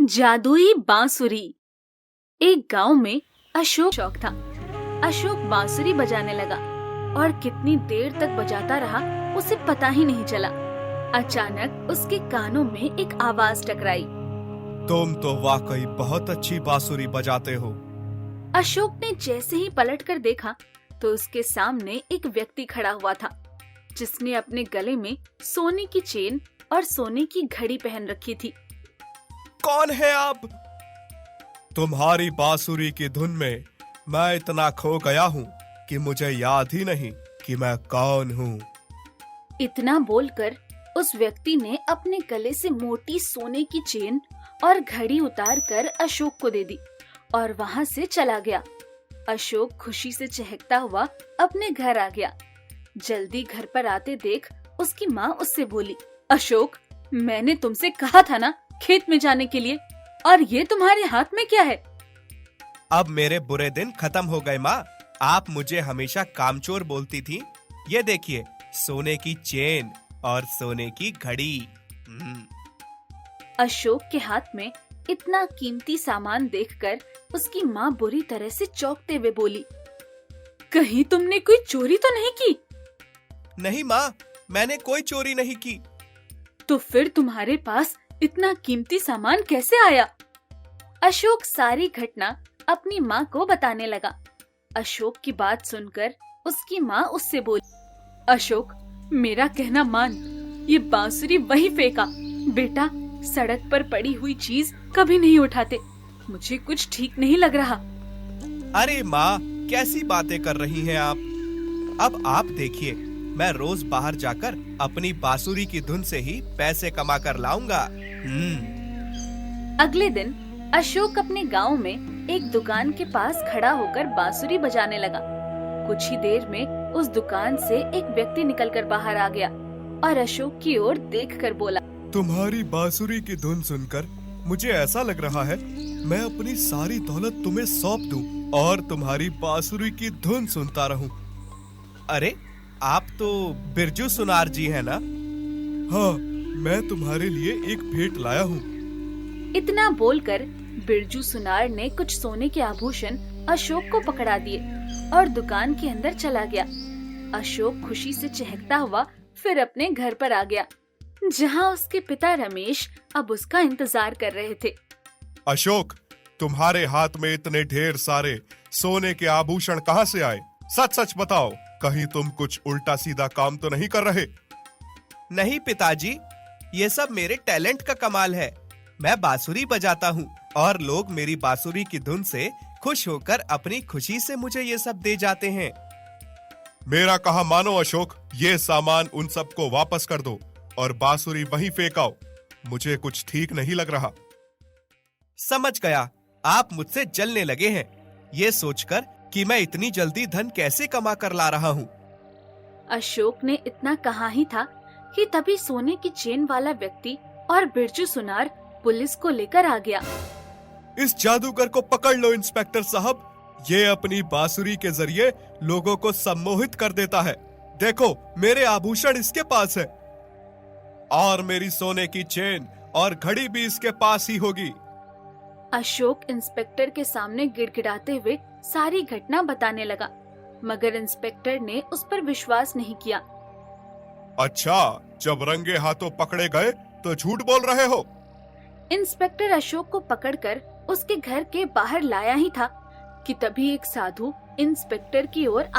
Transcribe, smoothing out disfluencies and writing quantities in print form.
जादुई बांसुरी। एक गांव में अशोक शौक था। अशोक बांसुरी बजाने लगा और कितनी देर तक बजाता रहा उसे पता ही नहीं चला। अचानक उसके कानों में एक आवाज टकराई। तुम तो वाकई बहुत अच्छी बांसुरी बजाते हो। अशोक ने जैसे ही पलटकर देखा तो उसके सामने एक व्यक्ति खड़ा हुआ था जिसने अपने गले में सोने की चेन और सोने की घड़ी पहन रखी थी। कौन है आप? तुम्हारी बांसुरी की धुन में मैं इतना खो गया हूँ कि मुझे याद ही नहीं कि मैं कौन हूँ। इतना बोलकर उस व्यक्ति ने अपने गले से मोटी सोने की चेन और घड़ी उतारकर अशोक को दे दी और वहाँ से चला गया। अशोक खुशी से चहकता हुआ अपने घर आ गया। जल्दी घर पर आते देख उसकी माँ उससे बोली, अशोक, मैंने तुमसे कहा था ना खेत में जाने के लिए, और ये तुम्हारे हाथ में क्या है? अब मेरे बुरे दिन खत्म हो गए माँ। आप मुझे हमेशा कामचोर बोलती थी। ये देखिए, सोने की चेन और सोने की घड़ी। अशोक के हाथ में इतना कीमती सामान देखकर उसकी माँ बुरी तरह से चौंकते हुए बोली, कहीं तुमने कोई चोरी तो नहीं की? नहीं माँ, मैंने कोई चोरी नहीं की। तो फिर तुम्हारे पास इतना कीमती सामान कैसे आया? अशोक सारी घटना अपनी माँ को बताने लगा। अशोक की बात सुनकर उसकी माँ उससे बोली, अशोक, मेरा कहना मान, ये बांसुरी वही फेंका। बेटा, सड़क पर पड़ी हुई चीज कभी नहीं उठाते। मुझे कुछ ठीक नहीं लग रहा। अरे माँ, कैसी बातें कर रही हैं आप? अब आप देखिए, मैं रोज बाहर जाकर अपनी बांसुरी की धुन से ही पैसे कमा कर लाऊंगा। अगले दिन अशोक अपने गांव में एक दुकान के पास खड़ा होकर बांसुरी बजाने लगा। कुछ ही देर में उस दुकान से एक व्यक्ति निकलकर बाहर आ गया और अशोक की ओर देखकर बोला, तुम्हारी बांसुरी की धुन सुनकर मुझे ऐसा लग रहा है मैं अपनी सारी दौलत तुम्हें सौंप दूं और तुम्हारी बांसुरी की धुन सुनता रहूं। अरे, आप तो बिरजू सुनार जी हैं ना? हाँ, मैं तुम्हारे लिए एक भेंट लाया हूँ। इतना बोलकर बिरजू सुनार ने कुछ सोने के आभूषण अशोक को पकड़ा दिए और दुकान के अंदर चला गया। अशोक खुशी से चहकता हुआ फिर अपने घर पर आ गया, जहाँ उसके पिता रमेश अब उसका इंतजार कर रहे थे। अशोक, तुम्हारे हाथ में इतने ढेर सारे सोने के आभूषण कहाँ से आए? सच सच बताओ, कहीं तुम कुछ उल्टा सीधा काम तो नहीं कर रहे? नहीं पिताजी, ये सब मेरे टैलेंट का कमाल है। मैं बांसुरी बजाता हूँ और लोग मेरी बांसुरी की धुन से खुश होकर अपनी खुशी से मुझे ये सब दे जाते हैं। मेरा कहा मानो अशोक, ये सामान उन सबको वापस कर दो और बांसुरी वहीं फेंकाओ। मुझे कुछ ठीक नहीं लग रहा। समझ गया, आप मुझसे जलने लगे हैं, ये सोचकर कि मैं इतनी जल्दी धन कैसे कमा कर ला रहा हूँ। अशोक ने इतना कहा ही था कि तभी सोने की चेन वाला व्यक्ति और बिरजू सुनार पुलिस को लेकर आ गया। इस जादूगर को पकड़ लो इंस्पेक्टर साहब, ये अपनी बांसुरी के जरिए लोगों को सम्मोहित कर देता है। देखो, मेरे आभूषण इसके पास है और मेरी सोने की चेन और घड़ी भी इसके पास ही होगी। अशोक इंस्पेक्टर के सामने गिड़गिड़ाते हुए सारी घटना बताने लगा, मगर इंस्पेक्टर ने उस पर विश्वास नहीं किया। अच्छा, जब रंगे हाथों पकड़े गए तो झूठ बोल रहे हो? इंस्पेक्टर अशोक को पकड़कर उसके घर के बाहर लाया ही था कि तभी एक साधु इंस्पेक्टर की ओर